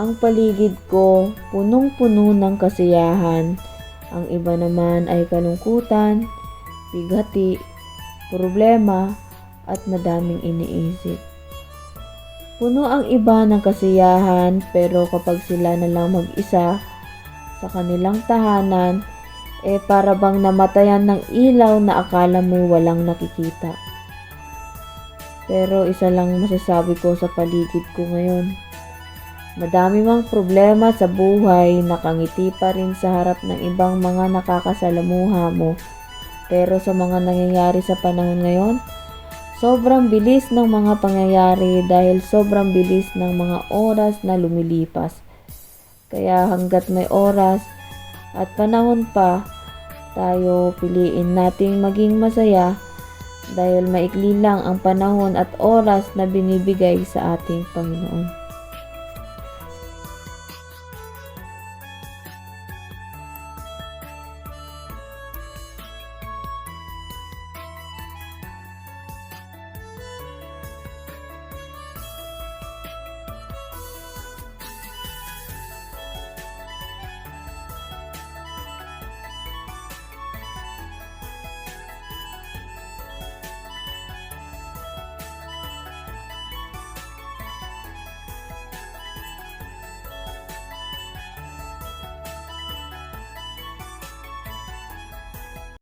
Ang paligid ko punong-puno ng kasiyahan. Ang iba naman ay kalungkutan, bighati, problema at madaming iniisip. Puno ang iba ng kasiyahan pero kapag sila na lang mag-isa sa kanilang tahanan, para bang namatayan ng ilaw na akala mo walang nakikita. Pero isa lang masasabi ko sa paligid ko ngayon. Madami mang problema sa buhay, nakangiti pa rin sa harap ng ibang mga nakakasalamuha mo. Pero sa mga nangyayari sa panahon ngayon, sobrang bilis ng mga pangyayari dahil sobrang bilis ng mga oras na lumilipas. Kaya hanggat may oras at panahon pa, tayo piliin nating maging masaya dahil maikli lang ang panahon at oras na binibigay sa ating Panginoon.